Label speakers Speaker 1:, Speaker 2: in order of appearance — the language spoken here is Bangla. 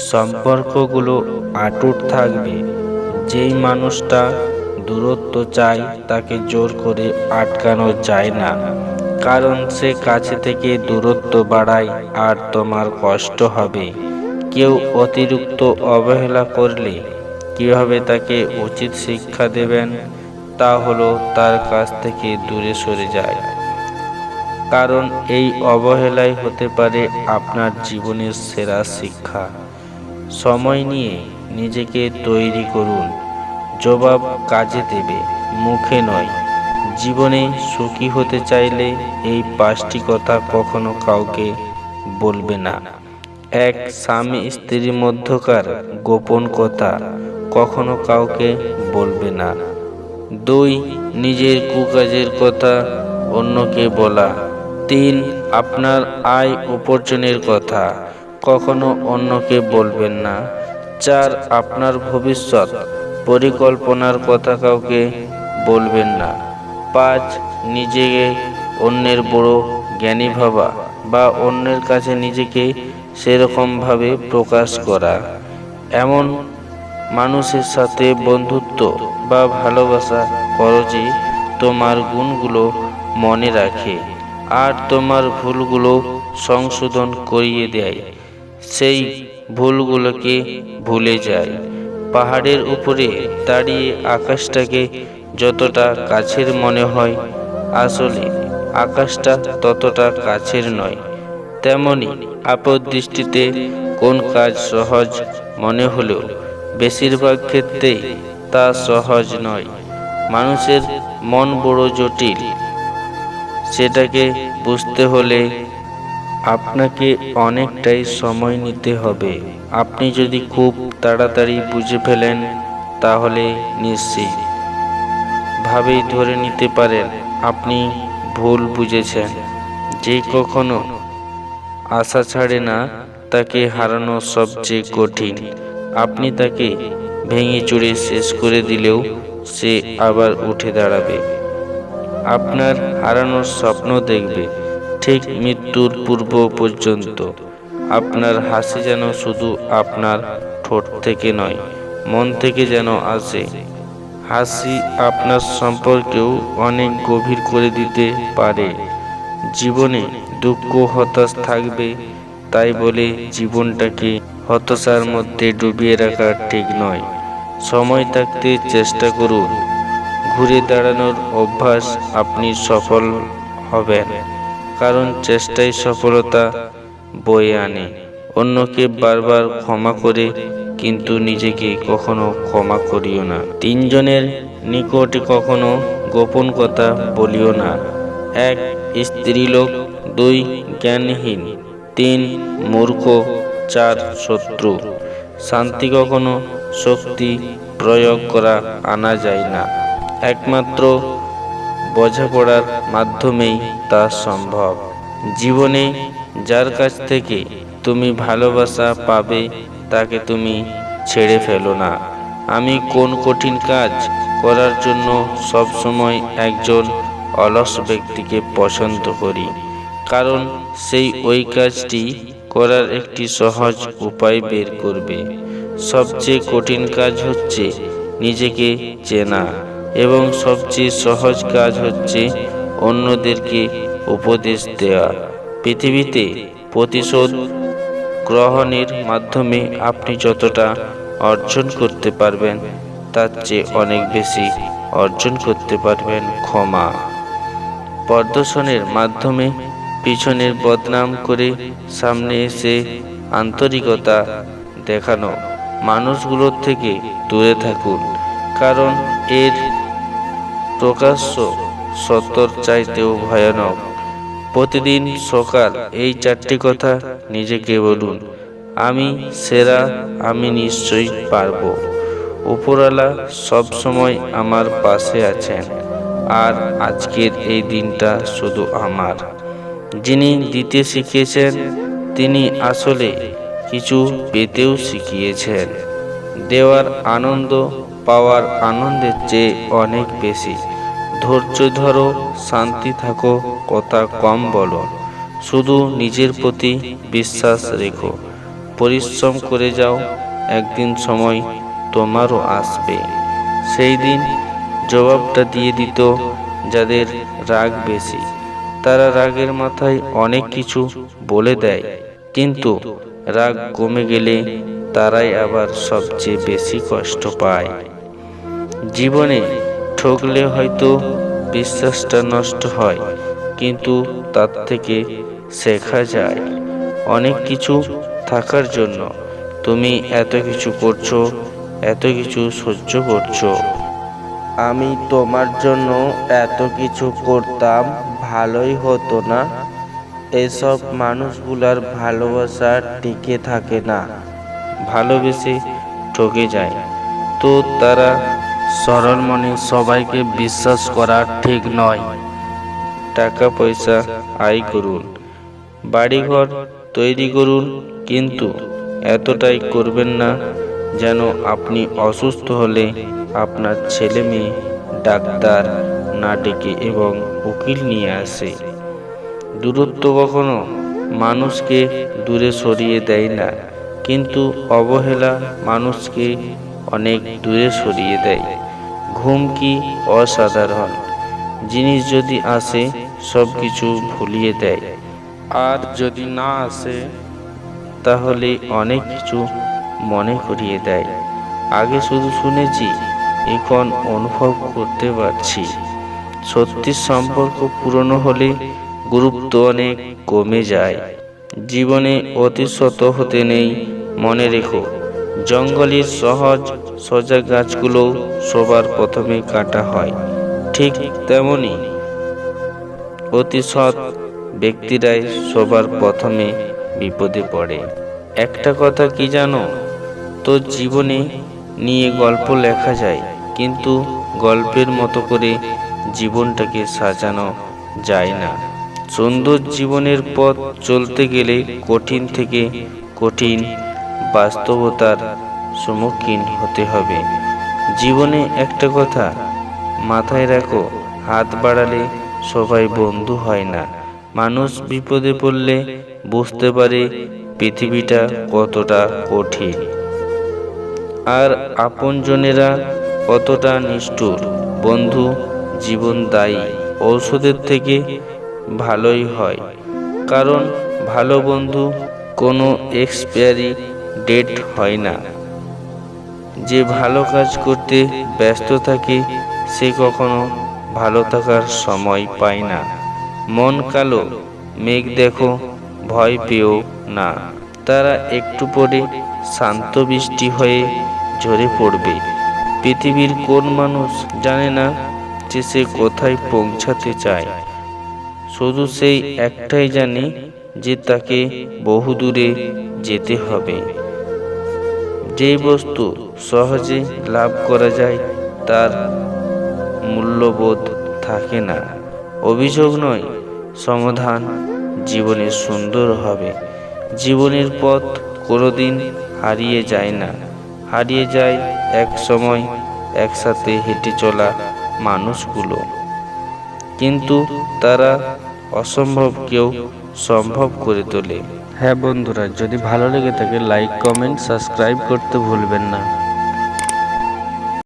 Speaker 1: সম্পর্কগুলো অটুট থাকবে। যেই মানুষটা দূরত্ব চায় তাকে জোর করে আটকানো যায় না, কারণ সে কাছে থেকে দূরত্ব বাড়ায় আর তোমার কষ্ট হবে। কেউ অতিরিক্ত অবহেলা করলে কিভাবে তাকে উচিত শিক্ষা দেবেন, তা হলো তার কাছ থেকে দূরে সরে যায়। কারণ এই অবহেলাই হতে পারে আপনার জীবনের সেরা শিক্ষা। সময় নিয়ে নিজেকে তৈরি করুন, জবাব কাজে দেবে, মুখে নয়। জীবনে সুখী হতে চাইলে এই 5টি কথা কখনো কাউকে বলবে না। 1. স্বামী স্ত্রীর মধ্যকার গোপন কথা কখনো কাউকে বলবে না। 2. নিজের কুকাজের কথা অন্যকে বলা। 3. আপনার আয় উপার্জনের কথা কখনো অন্যকে বলবেন না। 4. আপনার ভবিষ্যৎ পরিকল্পনার কথা কাউকে বলবেন না। 5. নিজেকে অন্যের বড় জ্ঞানী ভাবা বা অন্যের কাছে নিজেকে সেরকমভাবে প্রকাশ করা। এমন মানুষের সাথে বন্ধুত্ব বা ভালোবাসা করো যে তোমার গুণগুলো মনে রাখে আর তোমার ভুলগুলো সংশোধন করিয়ে দেয়, সেই ভুলগুলোকে ভুলে যায়। পাহাড়ের উপরে দাঁড়িয়ে আকাশটাকে যতটা কাছের মনে হয়, আসলে আকাশটা ততটা কাছের নয়। তেমনি আপাত দৃষ্টিতে কোন কাজ সহজ মনে হলেও বেশিরভাগ ক্ষেত্রেই তা সহজ নয়। মানুষের মন বড় জটিল। সেটাকে বুঝতে হলে আপনাকে অনেকটাই সময় নিতে হবে। আপনি যদি খুব তাড়াতাড়ি বুঝে ফেলেন তাহলে নিশ্চিত ভাবেই ধরে নিতে পারেন আপনি ভুল বুঝেছেন। যে কখনো আশা ছাড়ে না তাকে হারানো সবচেয়ে কঠিন। আপনি তাকে ভেঙে চুরে শেষ করে দিলেও সে আবার উঠে দাঁড়াবে। আপনার হারানোর স্বপ্ন দেখবে ঠিক মৃত্যুর পূর্ব পর্যন্ত। আপনার হাসি যেন শুধু আপনার ঠোঁট থেকে নয়, মন থেকে যেন আসে। হাসি আপনার সম্পর্কেও অনেক গভীর করে দিতে পারে। জীবনে দুঃখ হতাশ থাকবে, তাই বলে জীবনটাকে হতাশার মধ্যে ডুবিয়ে রাখা ঠিক নয়। সময় থাকতে চেষ্টা করুন। ঘুরে দাঁড়ানোর অভ্যাস আপনি সফল হবেন, কারণ চেষ্টাই সফলতা বয়ে আনে। অন্যকে বারবার ক্ষমা করে কিন্তু নিজেকে কখনো ক্ষমা করিও না। 3 জনের নিকটে কখনো গোপন কথা বলিও না। 1. স্ত্রীলোক। 2. জ্ঞানহীন। 3. মূর্খ। 4. শত্রু। শান্তি কখনো শক্তি প্রয়োগ করা আনা যায় না, একমাত্র বোঝাপড়ার মাধ্যমেই তা সম্ভব। জীবনে যার কাছ থেকে তুমি ভালোবাসা পাবে তাকে তুমি ছেড়ে ফেলো না। আমি কোন কঠিন কাজ করার জন্য সবসময় একজন অলস ব্যক্তিকে পছন্দ করি, কারণ সেই ওই কাজটি করার একটি সহজ উপায় বের করবে। সবচেয়ে কঠিন কাজ হচ্ছে নিজেকে চেনা, এবং সবচেয়ে সহজ কাজ হচ্ছে অন্যদেরকে উপদেশ দেওয়া। পৃথিবীতে প্রতিশোধ গ্রহণের মাধ্যমে আপনি যতটা অর্জন করতে পারবেন তার চেয়ে অনেক বেশি অর্জন করতে পারবেন ক্ষমা। প্রদর্শনের মাধ্যমে পিছনের বদনাম করে সামনে এসে আন্তরিকতা দেখানো মানুষগুলোর থেকে দূরে থাকুন, কারণ এর প্রকাশ্য সত্যর চাইতেও ভয়ানক। প্রতিদিন সকাল এই 4টি কথা নিজেকে বলুন। আমি সেরা, আমি নিশ্চয়ই পারব। উপরওয়ালা সবসময় আমার পাশে আছেন, আর আজকের এই দিনটা শুধু আমার। যিনি দিতে শিখিয়েছেন তিনি আসলে কিছু পেতেও শিখিয়েছেন। দেওয়ার আনন্দ পাওয়ার আনন্দের চেয়ে অনেক বেশি। ধৈর্য ধরো, শান্তি থাকো, কথা কম বলো, শুধু নিজের প্রতি বিশ্বাস রেখো। পরিশ্রম করে যাও, একদিন সময় তোমারও আসবে। সেই দিন জবাবটা দিয়ে দিত যাদের রাগ বেশি। তারা রাগের মাথায় অনেক কিছু বলে দেয়, কিন্তু রাগ কমে গেলে তারাই আবার সবচেয়ে বেশি কষ্ট পায়। জীবনে ঠকলে হয়তো বিশ্বাসটা নষ্ট হয়, কিন্তু তার থেকে শেখা যায় অনেক কিছু। থাকার জন্য তুমি এত কিছু করছো, এত কিছু সহ্য করছো। আমি তোমার জন্য এত কিছু করতাম, ভালোই হতো না? এসব মানুষগুলার ভালোবাসা টিকে থাকে না, ভালোবেসে ঠকে যায়। তো তারা সরল মনে সবাইকে বিশ্বাস করা ঠিক নয়। টাকা পয়সা আয় করুন, বাড়িঘর তৈরি করুন, কিন্তু এতটাই করবেন না যেন আপনি অসুস্থ হলে আপনার ছেলে মেয়ে ডাক্তার না ডেকে এবং উকিল নিয়ে আসে। দূরত্ব কখনো মানুষকে দূরে সরিয়ে দেয় না, কিন্তু অবহেলা মানুষকে অনেক দূরে সরিয়ে দেয়। ঘুম কি অসাধারণ জিনিস, যদি আসে সব কিছু ভুলিয়ে দেয়, আর যদি না আসে তাহলে অনেক কিছু মনে করিয়ে দেয়। আগে শুধু শুনেছি, এখন অনুভব করতে পারছি। সত্যি সম্পর্ক পুরনো হলে গুরুত্ব অনেক কমে যায়। জীবনে অতি শত হতে নেই, মনে রেখো। জঙ্গলের সহজ সোজা গাছগুলো সবার প্রথমে কাটা হয়, ঠিক তেমনি অতি সৎ ব্যক্তিরাই সবার প্রথমে বিপদে পড়ে। একটা কথা কি জানো, তোর জীবনে নিয়ে গল্প লেখা যায়, কিন্তু গল্পের মতো করে জীবনটাকে সাজানো যায় না। সুন্দর জীবনের পথ চলতে গেলে কঠিন থেকে কঠিন বাস্তবতার সম্মুখীন হতে হবে। জীবনে একটা কথা মাথায় রাখো, হাত বাড়ালে সবাই বন্ধু হয় না। মানুষ বিপদে পড়লে বুঝতে পারে পৃথিবীটা কতটা কঠিন, আর আপনজনেরা কতটা নিষ্ঠুর। বন্ধু জীবন দায়ী ঔষধের থেকে ভালোই হয়, কারণ ভালো বন্ধু কোনো এক্সপায়ারি ডেট হয় না। যে ভালো কাজ করতে ব্যস্ত থাকে সে কখনো ভালো থাকার সময় পায় না। মন কালো মেঘ দেখো, ভয় পেও না, তারা একটু পরে শান্ত বৃষ্টি হয়ে ঝরে পড়বে। পৃথিবীর কোন মানুষ জানে না যে সে কোথায় পৌঁছাতে চায়? শুধু সেই একটাই জানে যে তাকে বহু দূরে যেতে হবে। যে বস্তু সহজে লাভ করা যায় তার মূল্যবোধ থাকে না। অভিযোগ নয়, সমাধান জীবনে সুন্দর হবে। জীবনের পথ কোনোদিন হারিয়ে যায় না, হারিয়ে যায় এক সময় একসাথে হেঁটে চলা মানুষগুলো, কিন্তু তারা অসম্ভবকেও সম্ভব করে তোলে। হ্যাঁ বন্ধুরা, যদি ভালো লেগে থাকে লাইক, কমেন্ট, সাবস্ক্রাইব করতে ভুলবেন না।